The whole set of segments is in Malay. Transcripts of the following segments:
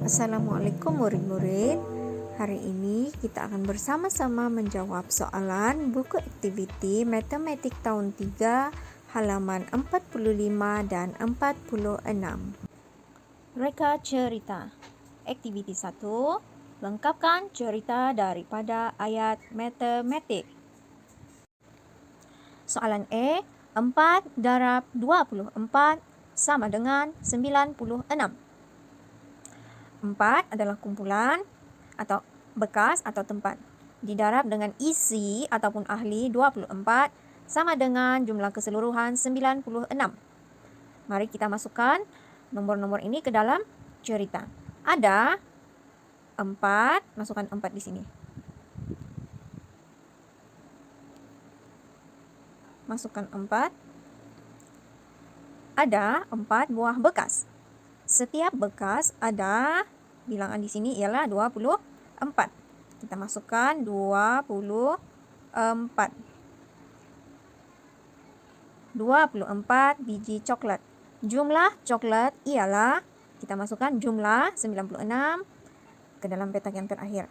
Assalamualaikum murid-murid. Hari ini kita akan bersama-sama menjawab soalan buku aktiviti Matematik tahun 3 halaman 45 dan 46. Reka cerita. Aktiviti 1. Lengkapkan cerita daripada ayat matematik. Soalan A. 4 darab 24 sama dengan 96. 4 adalah kumpulan atau bekas atau tempat. Didarab dengan isi ataupun ahli 24 sama dengan jumlah keseluruhan 96. Mari kita masukkan nomor-nomor ini ke dalam cerita. Ada 4, masukkan 4 di sini. Masukkan 4. Ada 4 buah bekas. Setiap bekas ada bilangan di sini ialah 24. Kita masukkan 24. 24 biji coklat. Jumlah coklat ialah, kita masukkan jumlah 96 ke dalam petak yang terakhir.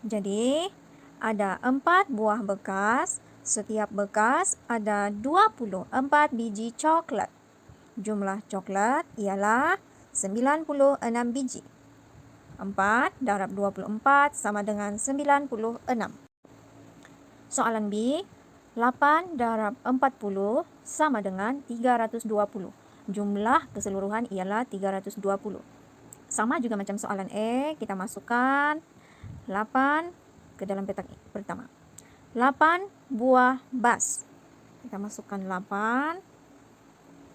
Jadi, ada 4 buah bekas. Setiap bekas ada 24 biji coklat. Jumlah coklat ialah 96 biji. 4 darab 24 sama dengan 96. Soalan B. 8 darab 40 sama dengan 320. Jumlah keseluruhan ialah 320. Sama juga macam soalan E, kita masukkan 8 ke dalam petak pertama. 8 buah bas. Kita masukkan 8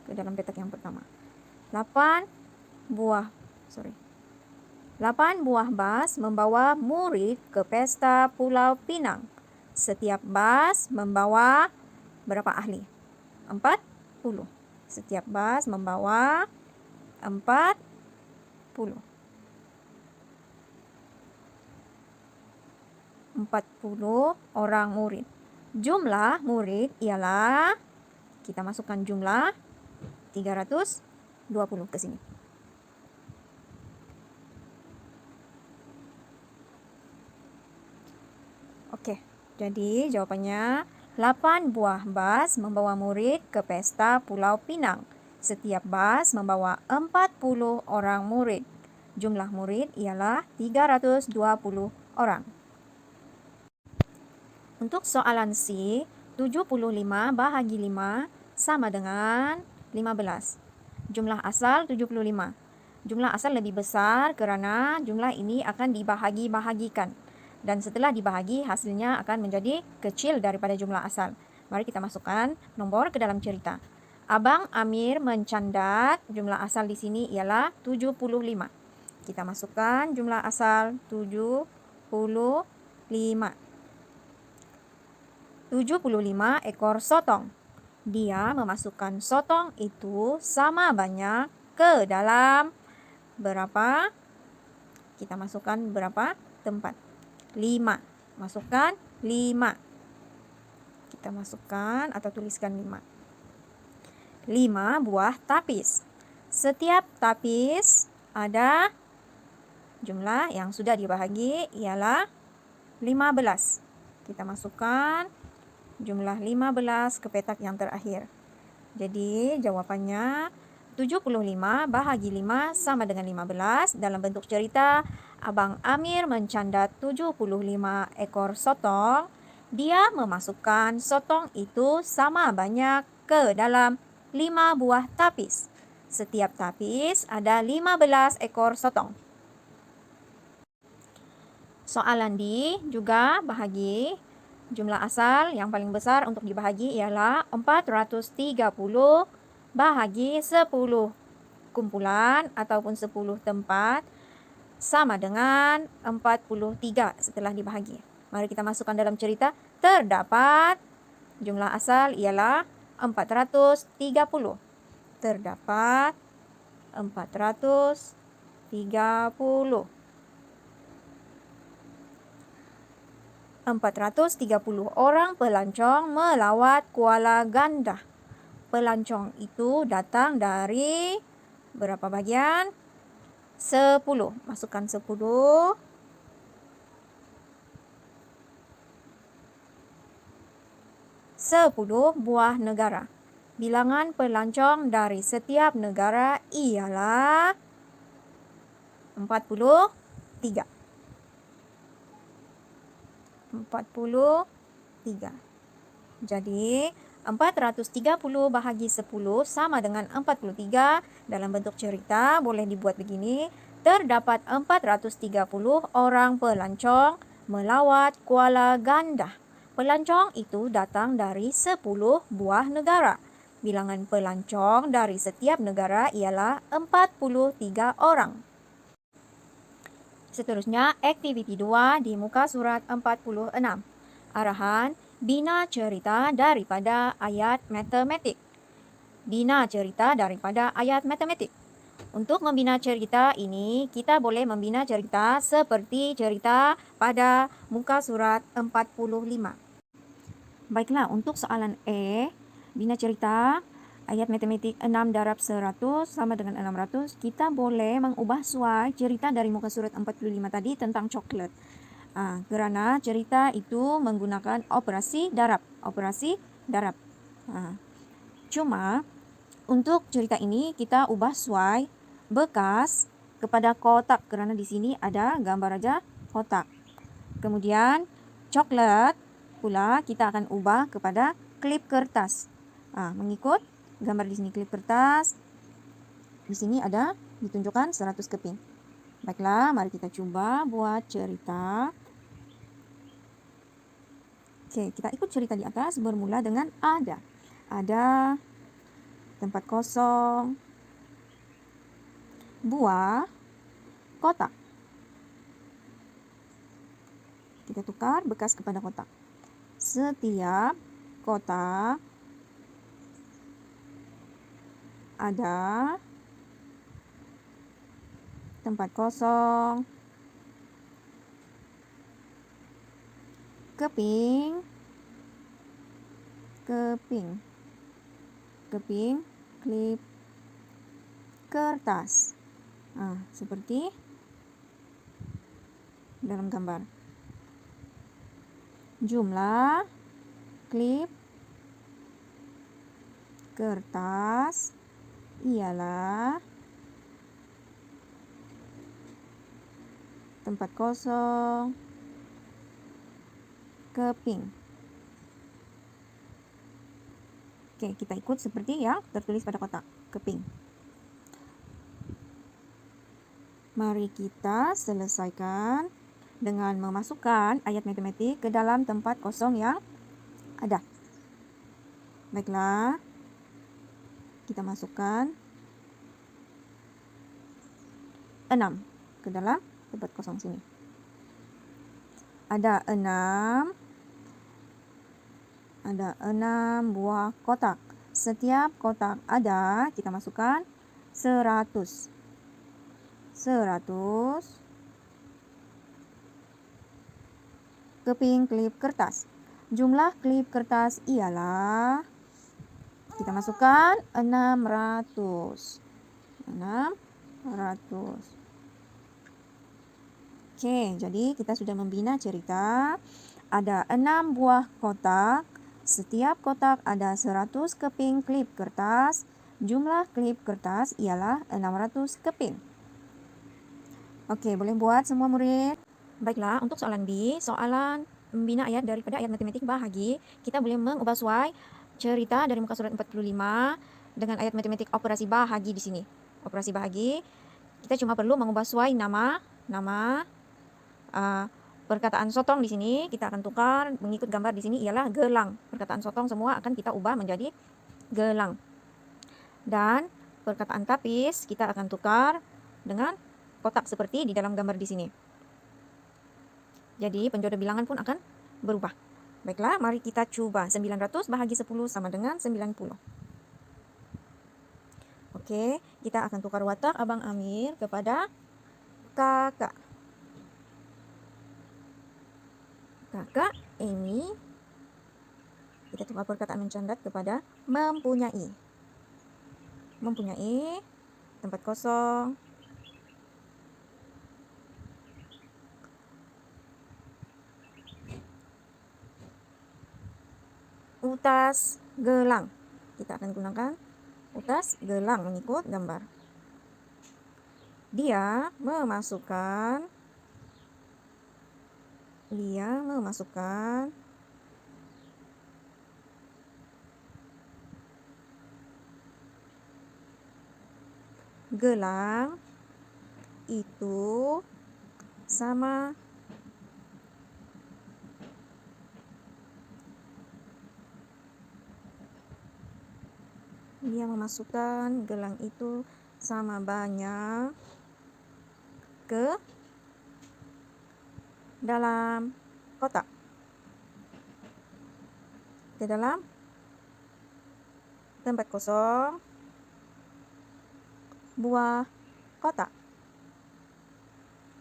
ke dalam petak yang pertama. 8 buah bas membawa murid ke pesta Pulau Pinang. Setiap bas membawa berapa ahli? 40. Setiap bas membawa 40. 40 orang murid. Jumlah murid ialah, kita masukkan jumlah 320 ke sini. Oke, jadi jawabannya 8 buah bas membawa murid ke pesta Pulau Pinang. Setiap bas membawa 40 orang murid. Jumlah murid ialah 320 orang. Untuk soalan C, 75 bahagi 5 sama dengan 15. Jumlah asal 75. Jumlah asal lebih besar kerana jumlah ini akan dibahagi-bahagikan. Dan setelah dibahagi, hasilnya akan menjadi kecil daripada jumlah asal. Mari kita masukkan nomor ke dalam cerita. Abang Amir mencandat, jumlah asal di sini ialah 75. Kita masukkan jumlah asal 75. 75 ekor sotong. Dia memasukkan sotong itu sama banyak ke dalam berapa? Kita masukkan berapa tempat? 5. Masukkan 5. Kita masukkan atau tuliskan 5. 5 buah tapis. Setiap tapis ada jumlah yang sudah dibahagi ialah 15. Kita masukkan jumlah 15 ke petak yang terakhir. Jadi jawabannya 75 bahagi 5 sama dengan 15. Dalam bentuk cerita, Abang Amir mencandat 75 ekor sotong. Dia memasukkan sotong itu sama banyak ke dalam 5 buah tapis. Setiap tapis ada 15 ekor sotong. Soalan D juga bahagi. Jumlah asal yang paling besar untuk dibahagi ialah 430 bahagi 10 kumpulan ataupun 10 tempat sama dengan 43 setelah dibahagi. Mari kita masukkan dalam cerita. Terdapat jumlah asal ialah 430. Terdapat 430. 430 orang pelancong melawat Kuala Gandah. pelancong itu datang dari berapa bagian? 10. Masukkan 10. Sepuluh buah negara. Bilangan pelancong dari setiap negara ialah 43. 43. Jadi, 430 bahagi 10 sama dengan 43. Dalam bentuk cerita boleh dibuat begini. Terdapat 430 orang pelancong melawat Kuala Gandah. Pelancong itu datang dari 10 buah negara. Bilangan pelancong dari setiap negara ialah 43 orang. Seterusnya, aktiviti 2 di muka surat 46. Arahan, bina cerita daripada ayat matematik. Bina cerita daripada ayat matematik. Untuk membina cerita ini, kita boleh membina cerita seperti cerita pada muka surat 45. Baiklah, untuk soalan A, bina cerita ayat matematik 6 darab 100 sama dengan 600. Kita boleh mengubah suai cerita dari muka surat 45 tadi tentang coklat. Kerana cerita itu menggunakan operasi darab. Cuma untuk cerita ini kita ubah suai bekas kepada kotak kerana di sini ada gambar raja kotak. Kemudian coklat pula kita akan ubah kepada klip kertas. Mengikut gambar di sini klip kertas. Di sini ada ditunjukkan 100 keping. Baiklah, mari kita cuba buat cerita. Okey, kita ikut cerita di atas bermula dengan ada. Ada tempat kosong, buah, kotak. Kita tukar bekas kepada kotak. Setiap kotak ada tempat kosong, keping, klip, kertas. Seperti dalam gambar. Jumlah klip kertas ialah tempat kosong, keping. Okey, kita ikut seperti yang tertulis pada kotak, keping. Mari kita selesaikan dengan memasukkan ayat matematik ke dalam tempat kosong yang ada. Baiklah, kita masukkan 6 ke dalam tempat kosong sini. Ada 6 buah kotak. Setiap kotak ada, kita masukkan 100. Keping klip kertas. Jumlah klip kertas ialah, kita masukkan 600. Okey, jadi kita sudah membina cerita. Ada 6 buah kotak. Setiap kotak ada 100 keping klip kertas. Jumlah klip kertas ialah 600 keping. Okey, boleh buat semua murid. Baiklah, untuk soalan B, soalan membina ayat daripada ayat matematik bahagi, kita boleh mengubah suai cerita dari muka surat 45 dengan ayat matematik operasi bahagi di sini. Operasi bahagi, kita cuma perlu mengubah suai nama perkataan sotong di sini kita akan tukar mengikut gambar di sini ialah gelang. Perkataan sotong semua akan kita ubah menjadi gelang. Dan perkataan tapis kita akan tukar dengan kotak seperti di dalam gambar di sini. Jadi penjodoh bilangan pun akan berubah. Baiklah, mari kita cuba. 900 bahagi 10 sama dengan 90. Okey, kita akan tukar watak Abang Amir kepada kakak. Kakak Amy, kita tukar perkataan mencandat kepada mempunyai. mempunyai tempat kosong. Utas gelang. Kita akan gunakan utas gelang mengikut gambar. Dia memasukkan gelang itu sama banyak ke dalam kotak. Ke dalam tempat kosong buah kotak.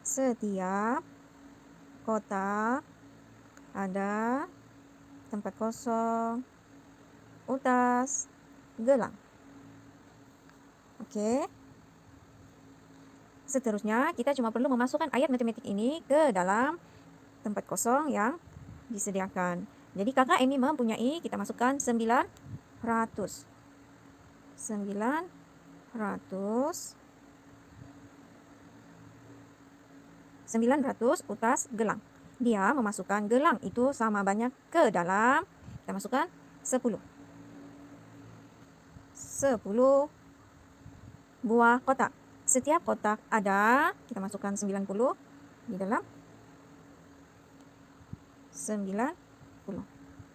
Setiap kotak ada tempat kosong utas gelang. Oke. Seterusnya kita cuma perlu memasukkan ayat matematik ini ke dalam tempat kosong yang disediakan. Jadi kakak ini mempunyai, kita masukkan 900 utas gelang. Dia memasukkan gelang itu sama banyak ke dalam, kita masukkan 10 buah kotak. Setiap kotak ada, kita masukkan 90 di dalam 90.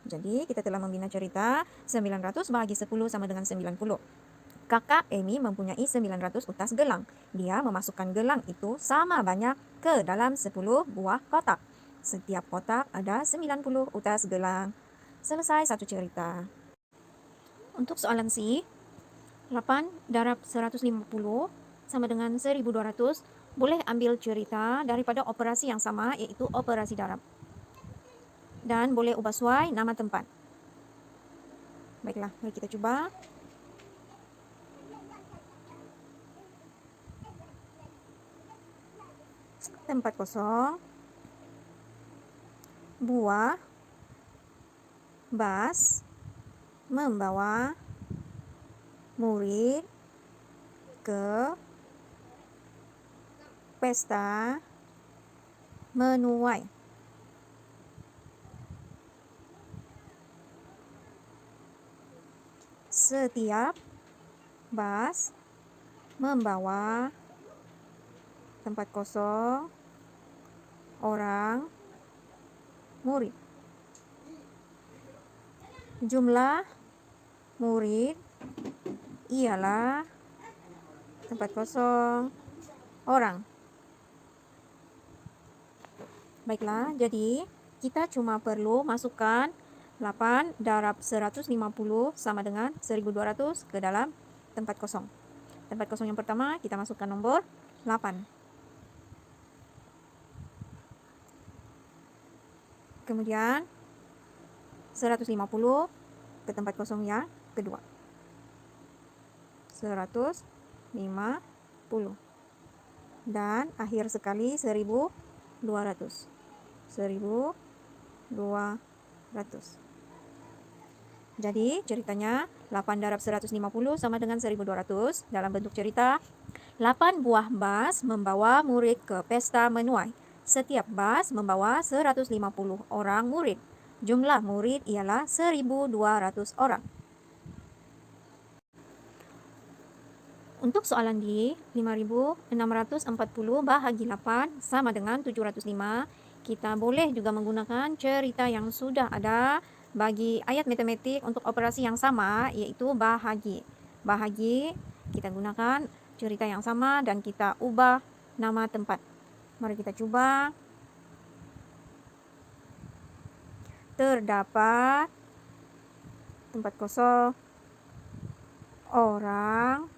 Jadi kita telah membina cerita 900 bagi 10 sama dengan 90. Kakak Emi mempunyai 900 utas gelang. Dia memasukkan gelang itu sama banyak ke dalam 10 buah kotak. Setiap kotak ada 90 utas gelang. Selesai satu cerita. Untuk soalan C, 8 darab 150 sama dengan 1200. Boleh ambil cerita daripada operasi yang sama, yaitu operasi darab. Dan boleh ubah sesuai nama tempat. Baiklah, mari kita coba. Tempat kosong. Buah Bas membawa murid ke pesta menuai. Setiap bas membawa tempat kosong orang murid. Jumlah murid ialah tempat kosong orang. Baiklah, jadi kita cuma perlu masukkan 8 darab 150 sama dengan 1200 ke dalam tempat kosong. Tempat kosong yang pertama kita masukkan nomor 8. Kemudian 150 ke tempat kosong yang kedua. 150. Dan akhir sekali 1200. 1200. Jadi ceritanya 8 darab 150 sama dengan 1200. Dalam bentuk cerita, 8 buah bas membawa murid ke pesta menuai. Setiap bas membawa 150 orang murid. Jumlah murid ialah 1200 orang. Untuk soalan D, 5640 bahagi 8 sama dengan 705. Kita boleh juga menggunakan cerita yang sudah ada bagi ayat matematik untuk operasi yang sama, yaitu bahagi. Bahagi, kita gunakan cerita yang sama dan kita ubah nama tempat. Mari kita coba. Terdapat tempat kosong orang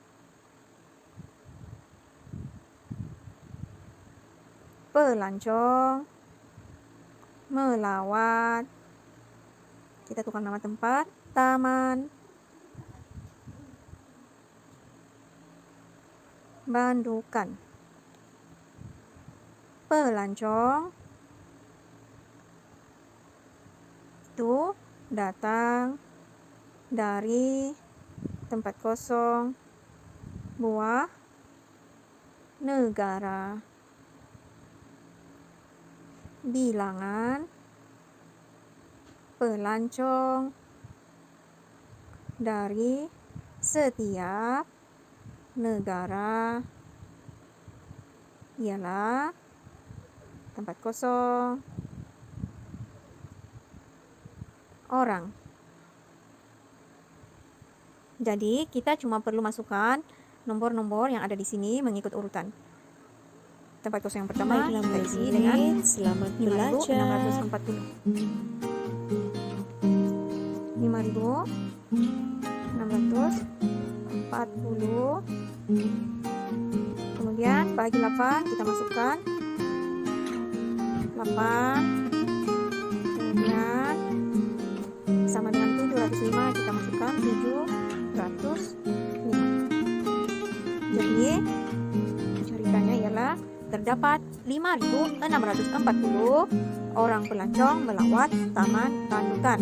pelancong melawat, kita tukar nama tempat, taman Bandukan. Pelancong itu datang dari tempat kosong, buah negara. Bilangan pelancong dari setiap negara ialah tempat kosong, orang. Jadi kita cuma perlu masukkan nomor-nomor yang ada di sini mengikut urutan. Tempat kosong yang pertama kita isi dengan selamat belajar. 5.640. Kemudian bagi 8 kita masukkan 8. Kemudian sama dengan 705 kita masukkan 705. Jadi carikannya ialah terdapat 5.640 orang pelancong melawat Taman Bandukan.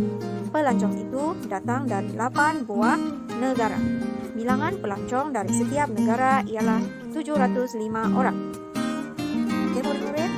Pelancong itu datang dari 8 buah negara. Bilangan pelancong dari setiap negara ialah 705 orang. Oke, murid-murid?